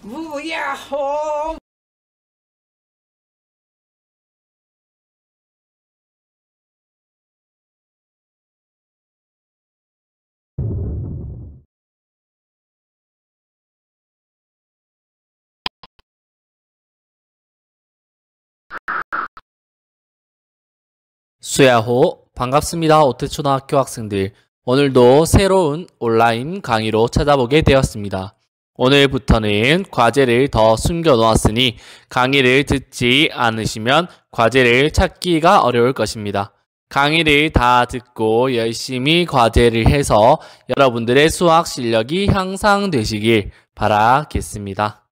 우야호. 수야호, 반갑습니다. 오태초등학교 학생들. 오늘도 새로운 온라인 강의로 찾아보게 되었습니다. 오늘부터는 과제를 더 숨겨 놓았으니 강의를 듣지 않으시면 과제를 찾기가 어려울 것입니다. 강의를 다 듣고 열심히 과제를 해서 여러분들의 수학 실력이 향상되시길 바라겠습니다.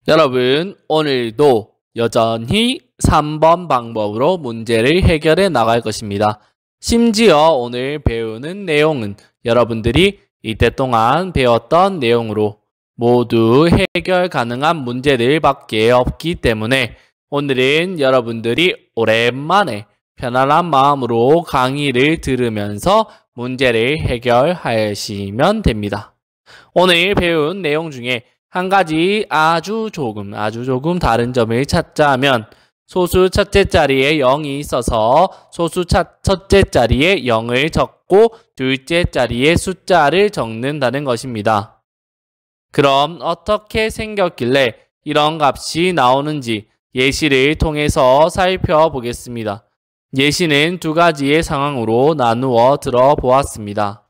여러분, 오늘도 여전히 3번 방법으로 문제를 해결해 나갈 것입니다. 심지어 오늘 배우는 내용은 여러분들이 이때 동안 배웠던 내용으로 모두 해결 가능한 문제들밖에 없기 때문에 오늘은 여러분들이 오랜만에 편안한 마음으로 강의를 들으면서 문제를 해결하시면 됩니다. 오늘 배운 내용 중에 한 가지 아주 조금 다른 점을 찾자면 소수 첫째 자리에 0이 있어서 소수 첫째 자리에 0을 적고 둘째 자리에 숫자를 적는다는 것입니다. 그럼 어떻게 생겼길래 이런 값이 나오는지 예시를 통해서 살펴보겠습니다. 예시는 두 가지의 상황으로 나누어 들어보았습니다.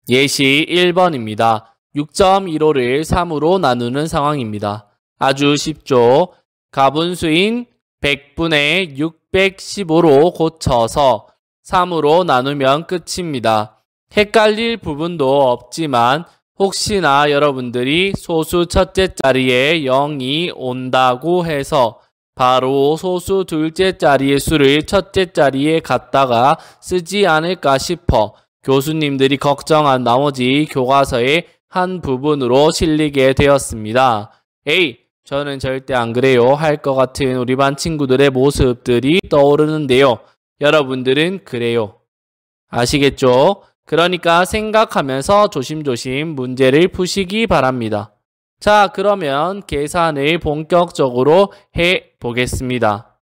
예시 1번입니다. 6.15를 3으로 나누는 상황입니다. 아주 쉽죠? 가분수인 100분의 615로 고쳐서 3으로 나누면 끝입니다. 헷갈릴 부분도 없지만 혹시나 여러분들이 소수 첫째 자리에 0이 온다고 해서 바로 소수 둘째 자리의 수를 첫째 자리에 갖다가 쓰지 않을까 싶어 교수님들이 걱정한 나머지 교과서의 한 부분으로 실리게 되었습니다. 에이, 저는 절대 안 그래요 할 것 같은 우리 반 친구들의 모습들이 떠오르는데요. 여러분들은 그래요. 아시겠죠? 그러니까 생각하면서 조심조심 문제를 푸시기 바랍니다. 자, 그러면 계산을 본격적으로 해 보겠습니다.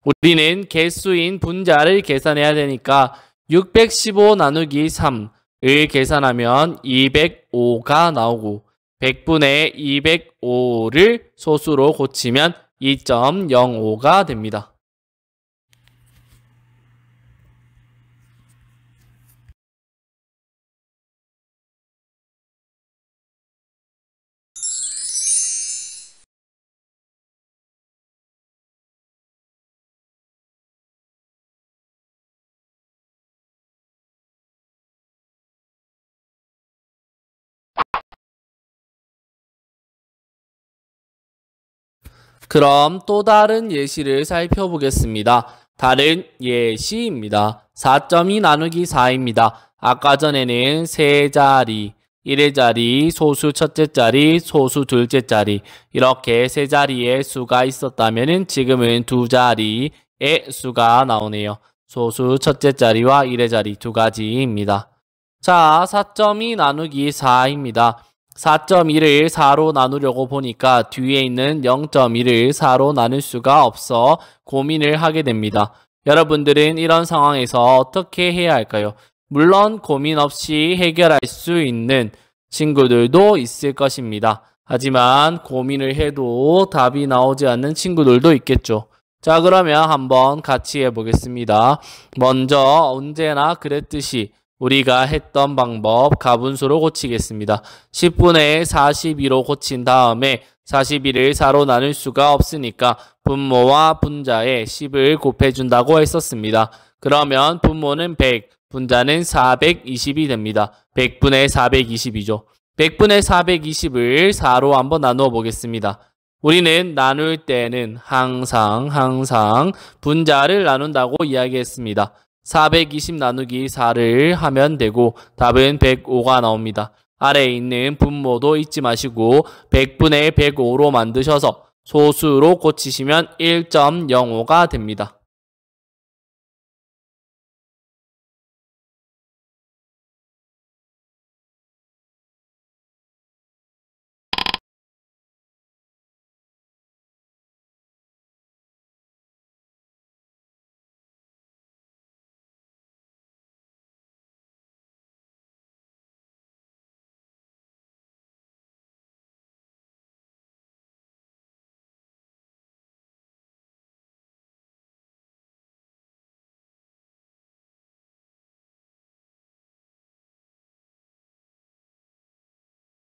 우리는 개수인 분자를 계산해야 되니까 615 나누기 3을 계산하면 205가 나오고 100분의 205를 소수로 고치면 2.05가 됩니다. 그럼 또 다른 예시를 살펴보겠습니다. 다른 예시입니다. 4.2 나누기 4입니다. 아까 전에는 세 자리, 1의 자리, 소수 첫째 자리, 소수 둘째 자리 이렇게 세 자리의 수가 있었다면 지금은 두 자리의 수가 나오네요. 소수 첫째 자리와 1의 자리 두 가지입니다. 자, 4.2 나누기 4입니다. 4.2를 4로 나누려고 보니까 뒤에 있는 0.1을 4로 나눌 수가 없어 고민을 하게 됩니다. 여러분들은 이런 상황에서 어떻게 해야 할까요? 물론 고민 없이 해결할 수 있는 친구들도 있을 것입니다. 하지만 고민을 해도 답이 나오지 않는 친구들도 있겠죠. 자, 그러면 한번 같이 해보겠습니다. 먼저 언제나 그랬듯이 우리가 했던 방법 가분수로 고치겠습니다. 10분의 42로 고친 다음에 41을 4로 나눌 수가 없으니까 분모와 분자에 10을 곱해준다고 했었습니다. 그러면 분모는 100, 분자는 420이 됩니다. 100분의 420이죠. 100분의 420을 4로 한번 나누어 보겠습니다. 우리는 나눌 때는 항상 분자를 나눈다고 이야기했습니다. 420 나누기 4를 하면 되고 답은 105가 나옵니다. 아래에 있는 분모도 잊지 마시고 100분의 105로 만드셔서 소수로 고치시면 1.05가 됩니다.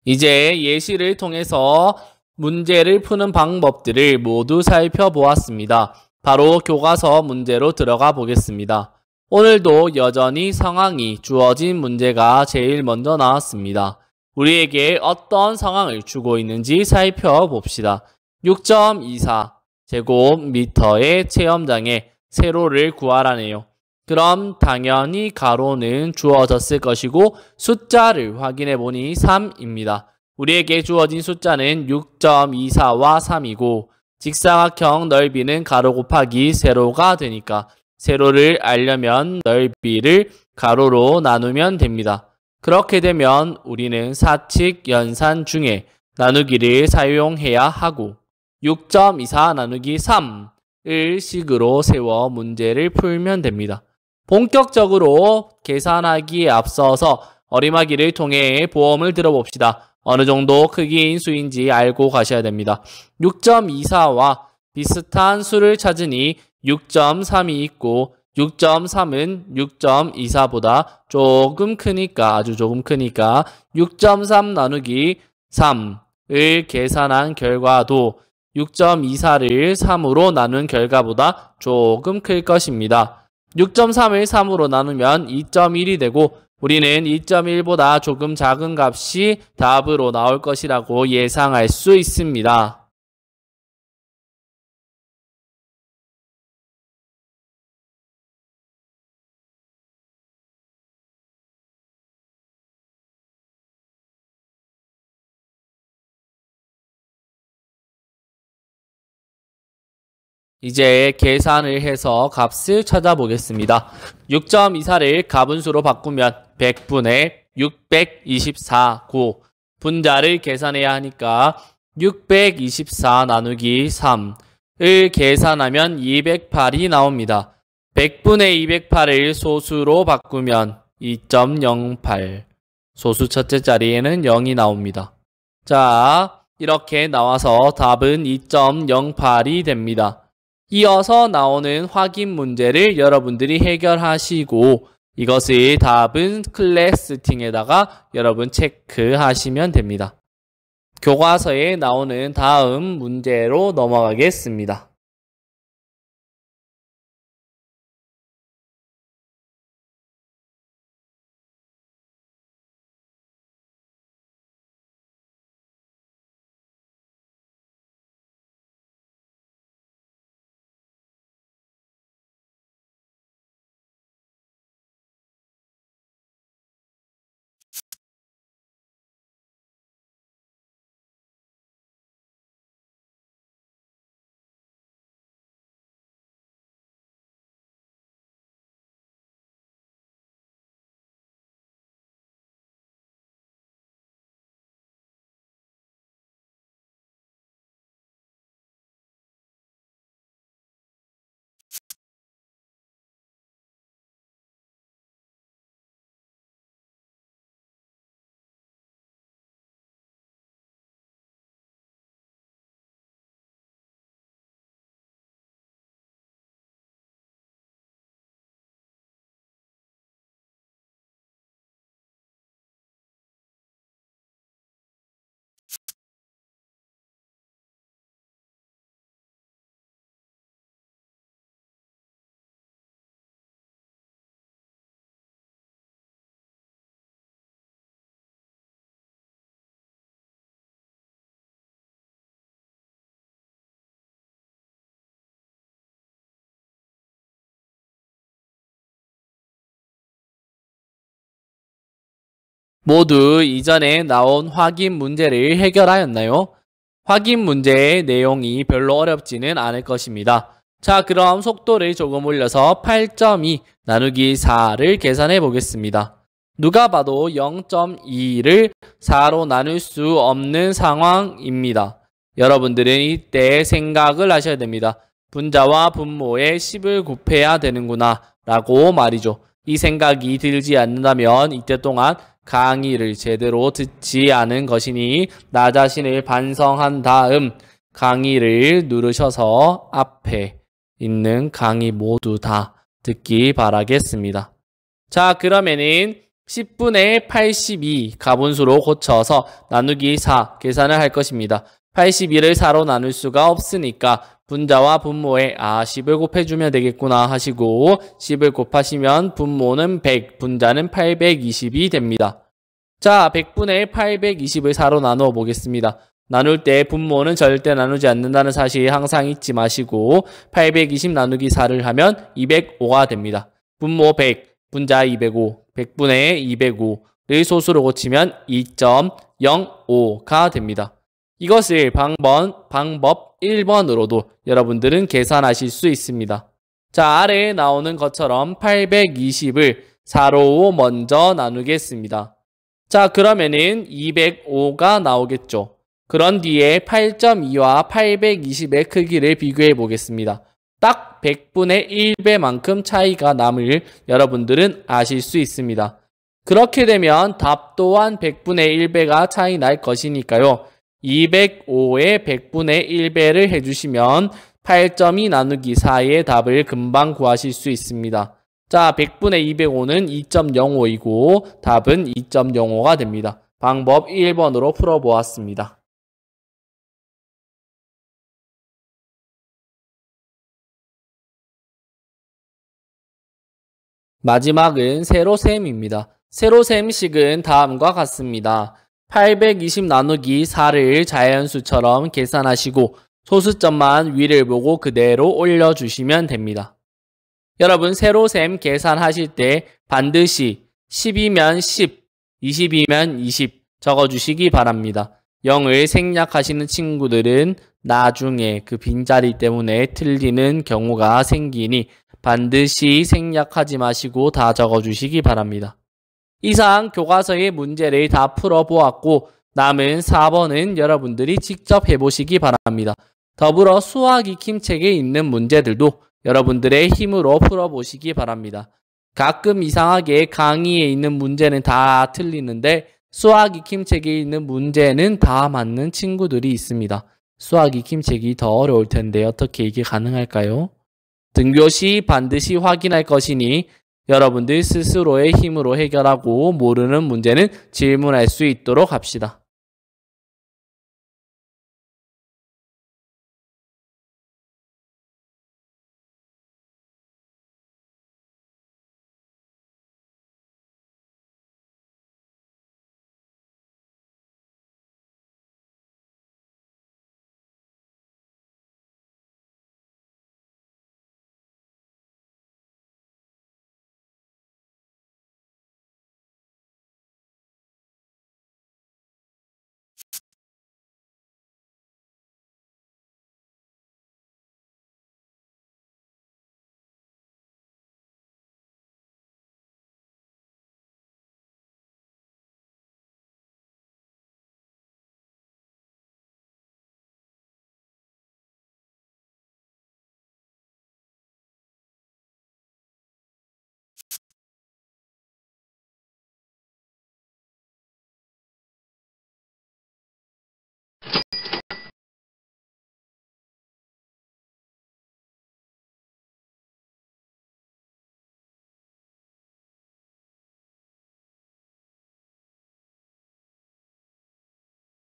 이제 예시를 통해서 문제를 푸는 방법들을 모두 살펴보았습니다. 바로 교과서 문제로 들어가 보겠습니다. 오늘도 여전히 상황이 주어진 문제가 제일 먼저 나왔습니다. 우리에게 어떤 상황을 주고 있는지 살펴봅시다. 6.24 제곱미터의 체험장에 세로를 구하라네요. 그럼 당연히 가로는 주어졌을 것이고 숫자를 확인해 보니 3입니다. 우리에게 주어진 숫자는 6.24와 3이고 직사각형 넓이는 가로 곱하기 세로가 되니까 세로를 알려면 넓이를 가로로 나누면 됩니다. 그렇게 되면 우리는 사칙 연산 중에 나누기를 사용해야 하고 6.24 나누기 3을 식으로 세워 문제를 풀면 됩니다. 본격적으로 계산하기에 앞서서 어림하기를 통해 보험을 들어봅시다. 어느 정도 크기인 수인지 알고 가셔야 됩니다. 6.24와 비슷한 수를 찾으니 6.3이 있고 6.3은 6.24보다 조금 크니까 아주 조금 크니까 6.3 나누기 3을 계산한 결과도 6.24를 3으로 나눈 결과보다 조금 클 것입니다. 6.3을 3으로 나누면 2.1이 되고 우리는 2.1보다 조금 작은 값이 답으로 나올 것이라고 예상할 수 있습니다. 이제 계산을 해서 값을 찾아보겠습니다. 6.24를 가분수로 바꾸면 100분의 624고 분자를 계산해야 하니까 624 나누기 3을 계산하면 208이 나옵니다. 100분의 208을 소수로 바꾸면 2.08 소수 첫째 자리에는 0이 나옵니다. 자, 이렇게 나와서 답은 2.08이 됩니다. 이어서 나오는 확인 문제를 여러분들이 해결하시고 이것의 답은 클래스팅에다가 여러분 체크하시면 됩니다. 교과서에 나오는 다음 문제로 넘어가겠습니다. 모두 이전에 나온 확인 문제를 해결하였나요? 확인 문제의 내용이 별로 어렵지는 않을 것입니다. 자, 그럼 속도를 조금 올려서 8.2 나누기 4를 계산해 보겠습니다. 누가 봐도 0.2를 4로 나눌 수 없는 상황입니다. 여러분들은 이때 생각을 하셔야 됩니다. 분자와 분모에 10을 곱해야 되는구나 라고 말이죠. 이 생각이 들지 않는다면 이때 동안 강의를 제대로 듣지 않은 것이니 나 자신을 반성한 다음 강의를 누르셔서 앞에 있는 강의 모두 다 듣기 바라겠습니다. 자, 그러면은 10분의 82 가분수로 고쳐서 나누기 4 계산을 할 것입니다. 82를 4로 나눌 수가 없으니까 분자와 분모에 10을 곱해주면 되겠구나 하시고 10을 곱하시면 분모는 100, 분자는 820이 됩니다. 자, 100분의 820을 4로 나누어 보겠습니다. 나눌 때 분모는 절대 나누지 않는다는 사실 항상 잊지 마시고 820 나누기 4를 하면 205가 됩니다. 분모 100, 분자 205, 100분의 205를 소수로 고치면 2.05가 됩니다. 이것을 방법 1번으로도 여러분들은 계산하실 수 있습니다. 자, 아래에 나오는 것처럼 820을 4로 먼저 나누겠습니다. 자, 그러면은 205가 나오겠죠. 그런 뒤에 8.2와 820의 크기를 비교해 보겠습니다. 딱 100분의 1배만큼 차이가 남을 여러분들은 아실 수 있습니다. 그렇게 되면 답 또한 100분의 1배가 차이 날 것이니까요. 205에 100분의 1배를 해주시면 8.2 나누기 4의 답을 금방 구하실 수 있습니다. 자, 100분의 205는 2.05이고 답은 2.05가 됩니다. 방법 1번으로 풀어보았습니다. 마지막은 세로셈입니다. 세로셈식은 다음과 같습니다. 820 나누기 4를 자연수처럼 계산하시고 소수점만 위를 보고 그대로 올려주시면 됩니다. 여러분, 세로셈 계산하실 때 반드시 10이면 10, 20이면 20 적어주시기 바랍니다. 0을 생략하시는 친구들은 나중에 그 빈자리 때문에 틀리는 경우가 생기니 반드시 생략하지 마시고 다 적어주시기 바랍니다. 이상 교과서의 문제를 다 풀어보았고 남은 4번은 여러분들이 직접 해보시기 바랍니다. 더불어 수학 익힘책에 있는 문제들도 여러분들의 힘으로 풀어보시기 바랍니다. 가끔 이상하게 강의에 있는 문제는 다 틀리는데 수학 익힘책에 있는 문제는 다 맞는 친구들이 있습니다. 수학 익힘책이 더 어려울 텐데 어떻게 이게 가능할까요? 등교시 반드시 확인할 것이니 여러분들 스스로의 힘으로 해결하고 모르는 문제는 질문할 수 있도록 합시다.